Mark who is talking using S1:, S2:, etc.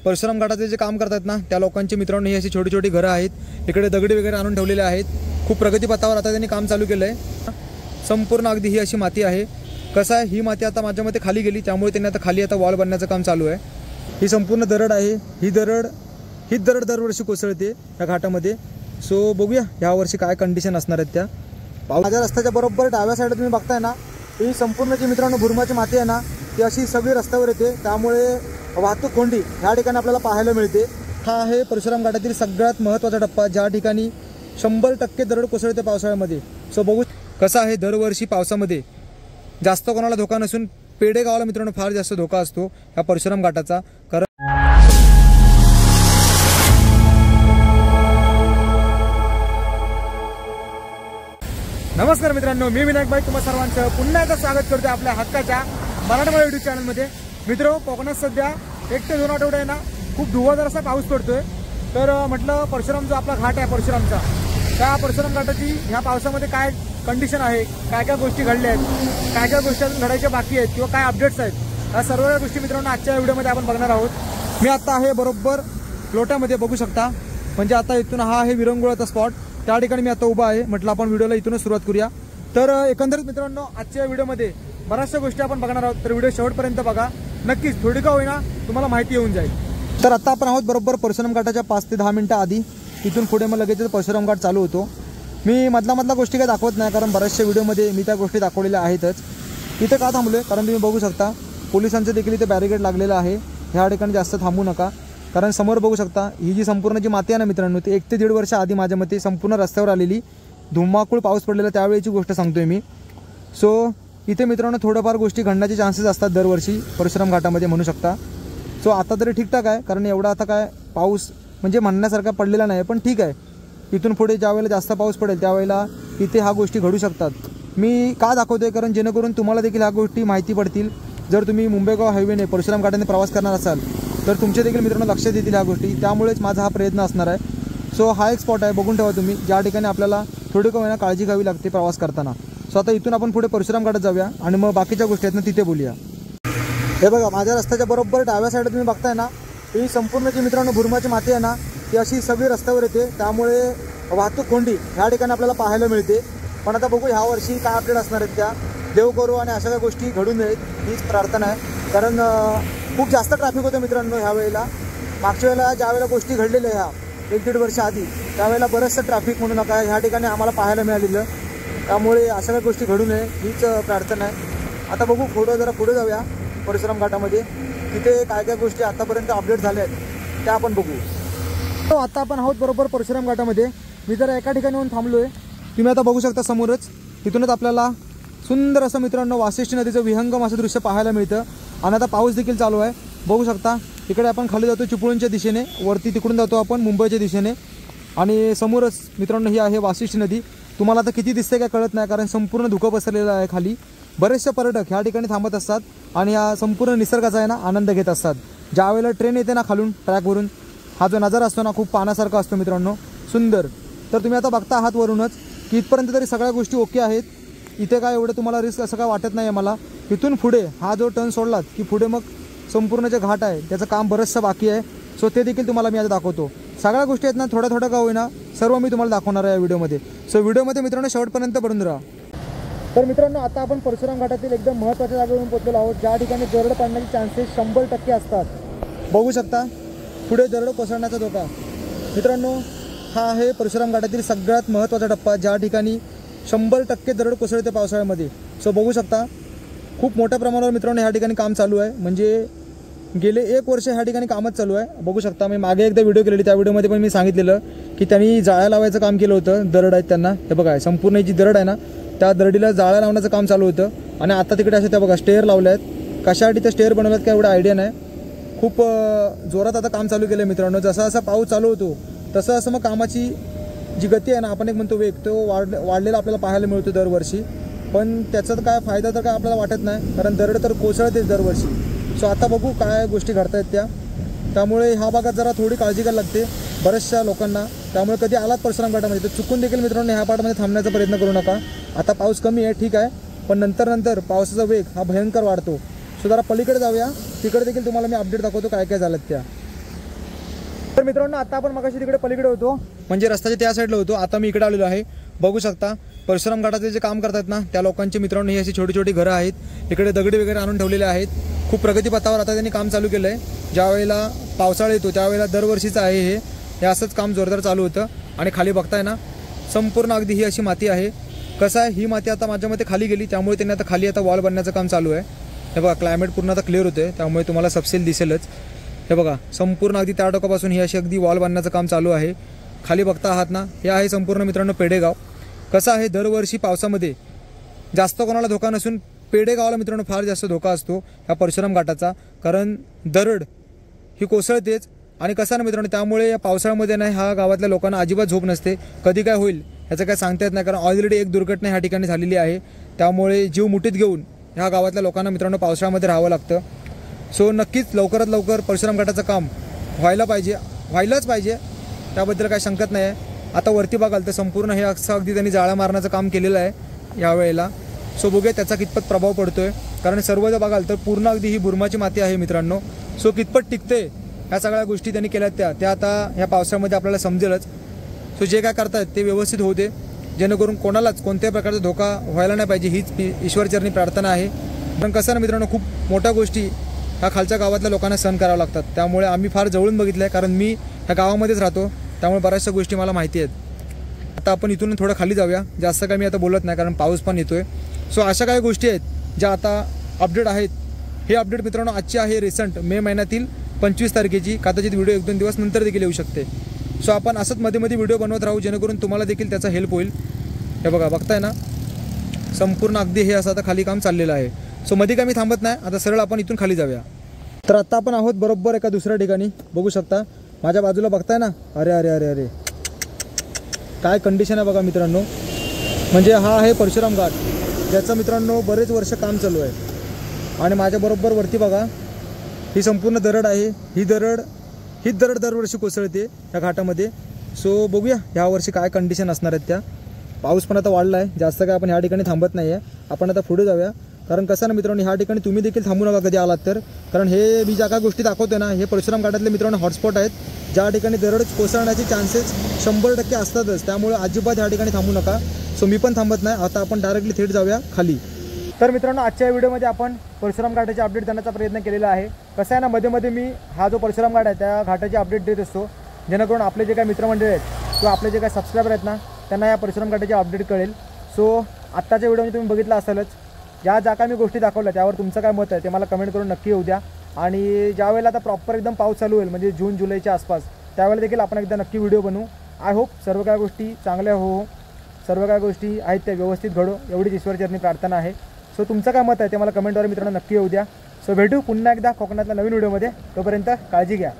S1: परशुराम घाटाचे जे काम करतात ना त्या लोकांची मित्रांनो ही अशी छोटी छोटी घरं आहेत. इकडे दगडी वगैरे आणून ठेवलेले आहेत. खूप प्रगतीपथावर आता त्यांनी काम चालू केलं आहे. संपूर्ण अगदी ही अशी माती आहे. कसं आहे, ही माती आता माझ्या मते खाली गेली, त्यामुळे त्यांनी आता खाली आता वॉल बनण्याचं काम चालू आहे. ही संपूर्ण दरड आहे. ही दरड दरवर्षी कोसळते या घाटामध्ये. सो बघूया यावर्षी काय कंडिशन असणार आहेत त्या. माझ्या रस्त्याच्या बरोबर डाव्या साईडला तुम्ही बघताय ना, ही संपूर्ण जी मित्रांनो भुरमाची माती आहे ना ती अशी सगळी रस्त्यावर येते. त्यामुळे वाहतूक कोंडी ह्या ठिकाणी आपल्याला पाहायला मिळते. हा आहे परशुराम घाटातील सगळ्यात महत्त्वाचा टप्पा, ज्या ठिकाणी 100% दरड कोसळते पावसाळ्यामध्ये. सो बघू कसं आहे, दरवर्षी पावसामध्ये जास्त कोणाला धोका नसून पेडे गावाला मित्रांनो फार जास्त धोका असतो ह्या परशुराम घाटाचा. कारण नमस्कार मित्रांनो, मी विनायक भाई तुम्हा सर्वांचं पुन्हा एकदा स्वागत करतो आपल्या हक्काच्या मराठवाडा युट्यूब चॅनलमध्ये. मित्र, कोकणात सध्या 1 ते 2 आठवडे आहे ना खूप धुवाधार असा पाऊस पडतोय. तर म्हटलं परशुराम जो आपला घाट आहे परशुरामचा, त्या परशुराम घाटाची ह्या पावसामध्ये काय कंडिशन आहे, काय काय गोष्टी घडल्या आहेत, काय काय गोष्टी अजून घडायच्या बाकी आहेत किंवा काय अपडेट्स आहेत, या सर्व गोष्टी मित्रांनो आजच्या व्हिडिओमध्ये आपण बघणार आहोत. मी आता आहे बरोबर लोट्यामध्ये, बघू शकता. म्हणजे आता इथून हा आहे विरंगुळाचा स्पॉट, त्या ठिकाणी मी आता उभा आहे. म्हटलं आपण व्हिडिओला इथूनच सुरुवात करूया. तर एकंदरीत मित्रांनो आजच्या व्हिडिओमध्ये बऱ्याचशा गोष्टी आपण बघणार आहोत. तर व्हिडिओ शेवटपर्यंत बघा, नक्कीच थोडी का होईना तुम्हाला माहिती येऊन जाईल. तर आता आपण आहोत बरोबर परशुराम घाटाच्या 5 ते 10 मिनिटं आधी. इथून पुढे मग लगेच परशुराम घाट चालू होतो. मी मधल्या गोष्टी काही दाखवत नाही, कारण बऱ्याचशा व्हिडिओमध्ये मी त्या गोष्टी दाखवलेल्या आहेतच. इथे का थांबलोय, कारण तुम्ही बघू शकता पोलिसांचं देखील इथे बॅरिकेड लागलेलं आहे. ह्या ठिकाणी जास्त थांबू नका, कारण समोर बघू शकता ही जी संपूर्ण जी माती आहे ना मित्रांनो, ती 1 ते 1.5 वर्ष आधी माझ्या मते संपूर्ण रस्त्यावर आलेली धुमाकूळ पाऊस पडलेला त्यावेळीची गोष्ट सांगतोय मी. सो इथे मित्रांनो थोडंफार गोष्टी घडण्याचे चान्सेस असतात दरवर्षी परशुराम घाटामध्ये, म्हणू शकता. सो आता तरी ठीकठाक आहे, कारण एवढा आता काय पाऊस म्हणजे म्हणण्यासारखा पडलेला नाही, पण ठीक आहे. इथून पुढे ज्यावेळेला जास्त पाऊस पडेल त्यावेळेला इथे ह्या गोष्टी घडू शकतात. मी का दाखवतोय, कारण जेणेकरून तुम्हाला देखील ह्या गोष्टी माहिती पडतील. जर तुम्ही मुंबईगाव हायवेने परशुराम घाटाने प्रवास करणार असाल तर तुमचे देखील मित्रांनो लक्षात येतील ह्या गोष्टी. त्यामुळेच माझा हा प्रयत्न असणार आहे. सो हा एक स्पॉट आहे, बघून ठेवा तुम्ही, ज्या ठिकाणी आपल्याला थोडी का होईना काळजी घ्यावी लागते प्रवास करताना. सो आता इथून आपण पुढे परशुराम घाटात जाऊया आणि मग बाकीच्या गोष्टी आहेत ना तिथे बोलूया. हे बघा, माझ्या रस्त्याच्या बरोबर डाव्या साईडला तुम्ही बघताय ना, ही संपूर्ण जी मित्रांनो भुरमाची माती आहे ना ती अशी सगळी रस्त्यावर येते. त्यामुळे वाहतूक कोंडी ह्या ठिकाणी आपल्याला पाहायला मिळते. पण आता बघू ह्या वर्षी काय अपडेट असणार आहेत त्या. देव करू आणि अशा काही गोष्टी घडून नयेत हीच प्रार्थना आहे. कारण खूप जास्त ट्रॅफिक होतं मित्रांनो ह्या वेळेला. मागच्या वेळेला ज्या वेळेला गोष्टी घडलेल्या ह्या 1-1.5 वर्ष आधी, त्यावेळेला बरंचसं ट्रॅफिक म्हणू नका ह्या ठिकाणी आम्हाला पाहायला मिळालेलं. त्यामुळे अशा काही गोष्टी घडू नये हीच प्रार्थना आहे. आता बघू जरा पुढे जाऊया परशुराम घाटामध्ये, तिथे काय काय गोष्टी आतापर्यंत अपडेट झाल्या आहेत त्या आपण बघू. तो आता आपण आहोत बरोबर परशुराम घाटामध्ये. मी जरा एका ठिकाणी येऊन थांबलो आहे, तुम्ही आता बघू शकता समोरच. तिथूनच आपल्याला सुंदर असं मित्रांनो वाशिष्ठी नदीचं विहंगम असं दृश्य पाहायला मिळतं. आणि आता पाऊस देखील चालू आहे, बघू शकता. इकडे आपण खाली जातो चिपळूणच्या दिशेने, वरती तिकडून जातो आपण मुंबईच्या दिशेने. आणि समोरच मित्रांनो ही आहे वाशिष्ठी नदी. तुम्हाला आता किती दिसते काय कळत नाही, कारण संपूर्ण धुकं पसरलेलं आहे खाली. बरेचसे पर्यटक ह्या ठिकाणी थांबत असतात आणि या संपूर्ण निसर्गाचा आहे ना आनंद घेत असतात. ज्यावेळेला ट्रेन येते ना खालून ट्रॅकवरून, हा जो नजारा असतो ना खूप पाहण्यासारखा असतो मित्रांनो, सुंदर. तर तुम्ही आता बघता आहात वरूनच की इथपर्यंत तरी सगळ्या गोष्टी ओके आहेत. इथे काय एवढं तुम्हाला रिस्क असं काय वाटत नाही आहे मला. इथून पुढे हा जो टर्न सोडलात की पुढे मग संपूर्ण जे घाट आहे त्याचं काम बरंचसं बाकी आहे. सो ते देखील तुम्हाला मी आता दाखवतो. सगळ्या गोष्टी आहेत ना थोड्या का होईना सर्व मी तुम्हाला दाखवणार आहे या व्हिडिओमध्ये. सो व्हिडिओमध्ये मित्रांनो शेवटपर्यंत बनून राहा. तर मित्रांनो आता आपण परशुराम घाटातील एकदम महत्त्वाच्या जागेवरून पोहोचलेलो आहोत, ज्या ठिकाणी दरड पडण्याचे चान्सेस 100% असतात. बघू शकता पुढे दरड कोसळण्याचा धोका. मित्रांनो हा आहे परशुराम घाटातील सगळ्यात महत्त्वाचा टप्पा, ज्या ठिकाणी 100% दरड कोसळते पावसाळ्यामध्ये. सो बघू शकता खूप मोठ्या प्रमाणावर मित्रांनो ह्या ठिकाणी काम चालू आहे. म्हणजे गेले 1 वर्ष ह्या ठिकाणी कामच चालू आहे. बघू शकता मी मागे एकदा व्हिडिओ केलेली, त्या व्हिडिओमध्ये पण मी सांगितलेलं की त्यांनी जाळ्या लावायचं काम केलं होतं. दरड आहेत त्यांना, हे बघा संपूर्ण जी दरड आहे ना त्या दरडीला जाळ्या लावण्याचं काम चालू होतं. आणि आता तिकडे असे त्या बघा स्टेअर लावले आहेत. कशासाठी त्या स्टेअर बनवल्यात काय एवढं आयडिया नाही. खूप जोरात आता काम चालू केलं आहे मित्रांनो. जसा जसा पाऊस चालू होतो तसं असं मग कामाची जी गती आहे ना, आपण एक म्हणतो वेग, तो वाढलेला आपल्याला पाहायला मिळतो दरवर्षी. पण त्याचा काय फायदा तर काय आपल्याला वाटत नाही, कारण दरड तर कोसळतेच दरवर्षी. सो आता बघू काय गोष्टी घडत आहेत त्या. त्यामुळे ह्या भागात जरा थोडी काळजी घ्यायला लागते बऱ्याचशा लोकांना. त्यामुळे कधी आलात परशुराम घाटामध्ये तर चुकून देखील मित्रांनो ह्या पार्टमध्ये थांबण्याचा प्रयत्न करू नका. आता पाऊस कमी आहे ठीक आहे, पण नंतर पावसाचा वेग हा भयंकर वाढतो. सो जरा पलीकडे जाऊया, तिकडे देखील तुम्हाला मी अपडेट दाखवतो काय काय झालं त्या. तर मित्रांनो आता आपण मगाशी तिकडे पलीकडे होतो, म्हणजे रस्त्याच्या त्या साईडला होतो. आता मी इकडे आलेलो आहे. बघू शकता परशुराम घाटाचे जे काम करतात ना त्या लोकांचे मित्रांनो ही अशी छोटी छोटी घरं आहेत. इकडे दगडी वगैरे आणून ठेवलेले आहेत. खूप प्रगतीपथावर आता त्यांनी काम चालू केलं आहे. ज्यावेळेला पावसाळा येतो त्यावेळेला दरवर्षीचं आहे हे असंच काम जोरदार चालू होतं. आणि खाली बघताय ना संपूर्ण अगदी ही अशी माती आहे. कसं आहे ही माती आता माझ्या मते खाली गेली, त्यामुळे त्यांनी आता खाली आता वॉल बनण्याचं काम चालू आहे. हे बघा क्लायमेट पूर्ण आता क्लिअर होतं आहे, त्यामुळे तुम्हाला सबसेल दिसेलच. हे बघा संपूर्ण अगदी त्या टोकापासून ही अशी अगदी वॉल बांधण्याचं काम चालू आहे. खाली बघता आहात ना हे आहे संपूर्ण मित्रांनो पेडेगाव. कसं आहे दरवर्षी पावसामध्ये जास्त कोणाला धोका नसून पेडेगावाला मित्रांनो फार जास्त धोका असतो ह्या परशुराम घाटाचा. कारण दरड ही कोसळतेच आणि कसं ना मित्रांनो त्यामुळे या पावसाळ्यामध्ये नाही ह्या गावातल्या लोकांना अजिबात झोप नसते. कधी काय होईल ह्याचं काय सांगता येत नाही, कारण ऑलरेडी एक दुर्घटना ह्या ठिकाणी झालेली आहे. त्यामुळे जीव मुठीत घेऊन ह्या गावातल्या लोकांना मित्रांनो पावसाळ्यामध्ये राहावं लागतं. सो नक्कीच लवकरात लवकर परशुराम घाटाचं काम व्हायलाच पाहिजे, त्याबद्दल काही शंकत नाही आहे. आता वरती बघाल तर संपूर्ण हे असं अगदी त्यांनी जाळ्या मारण्याचं काम केलेलं आहे यावेळेला. सो बघूया त्याचा कितपत प्रभाव पडतो आहे, कारण सर्व जर बघाल तर पूर्ण अगदी ही बुरमाची माती आहे मित्रांनो. सो कितपत टिकते ह्या सगळ्या गोष्टी त्यांनी केल्यात त्या आता ह्या पावसामध्ये आपल्याला समजेलच. सो जे काय करतायत ते व्यवस्थित होऊ दे, जेणेकरून कोणालाच कोणत्याही प्रकारचा धोका व्हायला नाही पाहिजे हीच ईश्वरचरणी प्रार्थना आहे. पण कसं ना मित्रांनो खूप मोठ्या गोष्टी ह्या खालच्या गावातल्या लोकांना सहन करावं लागतात. त्यामुळे आम्ही फार जवळून बघितलं आहे, कारण मी ह्या गावामध्येच राहतो, त्यामुळे बऱ्याचशा गोष्टी मला माहिती आहेत. आता आपण इथून थोडं खाली जाऊया, जास्त काय मी आता बोलत नाही कारण पाऊस पण येतोय. सो अशा काही गोष्टी आहेत ज्या आता अपडेट आहेत. हे अपडेट मित्रांनो आजची आहे रिसेंट मे महिन्यातील 25 तारखेची. कदाचित व्हिडिओ 1-2 दिवस नंतर देखील येऊ शकते. सो आपण असंच मध्ये मध्ये व्हिडिओ बनवत राहू, जेणेकरून तुम्हाला देखील त्याचा हेल्प होईल. हे बघा बघताय ना संपूर्ण अगदी हे असं आता खाली काम चाललेलं आहे. सो मध्ये काय मी थांबत नाही, आता सरळ आपण इथून खाली जाऊया. तर आता आपण आहोत बरोबर एका दुसऱ्या ठिकाणी. बघू शकता माझ्या बाजूला बघताय ना, अरे अरे अरे अरे काय कंडिशन आहे बघा मित्रांनो. म्हणजे हा आहे परशुराम घाट, ज्याचं मित्रांनो बरेच वर्ष काम चालू आहे. आणि माझ्या बरोबर वरती बघा ही संपूर्ण दरड आहे. हीच दरड दरवर्षी कोसळते या घाटामध्ये. सो बघूया ह्या वर्षी काय कंडिशन असणार आहेत त्या. पाऊस पण आता वाढला आहे, जास्त काय आपण ह्या ठिकाणी थांबत नाही आहे. आपण आता पुढे जाऊया, कारण कसं ना मित्रांनो ह्या ठिकाणी तुम्ही देखील थांबू नका कधी आलात तर. कारण हे मी ज्या काय गोष्टी दाखवतोय ना हे परशुराम घाटातले मित्रांनो हॉटस्पॉट आहेत, ज्या ठिकाणी दरड कोसळण्याचे चान्सेस 100% असतातच. त्यामुळे अजिबात ह्या ठिकाणी थांबू नका. सो मी पण थांबत नाही. आता आपण डायरेक्टली थेट जाऊया खाली. तर मित्रांनो आजच्या व्हिडिओमध्ये आपण परशुराम घाटाचे अपडेट देण्याचा प्रयत्न केलेला आहे. कसं आहे ना मध्ये मध्ये मी हा जो परशुराम घाट आहे त्या घाटाची अपडेट देत असतो, जेणेकरून आपले जे काही मित्रमंडळी आहेत किंवा आपले जे काही सबस्क्रायबर आहेत ना त्यांना या परशुराम घाटाची अपडेट कळेल. सो आत्ताच्या व्हिडिओमध्ये तुम्ही बघितलं असेलच, ज्या काय मी गोष्टी दाखवल्या त्यावर तुमचं काय मत आहे ते मला कमेंट करून नक्की येऊ द्या. आणि ज्यावेळेला आता प्रॉपर एकदम पाऊस चालू होईल म्हणजे जून जुलैच्या आसपास, त्यावेळेला देखील आपण एकदा नक्की व्हिडिओ बनवू. आय होप सर्व काय गोष्टी चांगल्या हो, सर्व काय गोष्टी आहेत त्या व्यवस्थित घडो एवढीच ईश्वरचरणी प्रार्थना आहे. सो तुमचं काय मत आहे ते मला कमेंटद्वारे मित्रांनो नक्की येऊ द्या. सो भेटू पुन्हा एकदा कोकणातल्या नवीन व्हिडिओमध्ये. तोपर्यंत काळजी घ्या.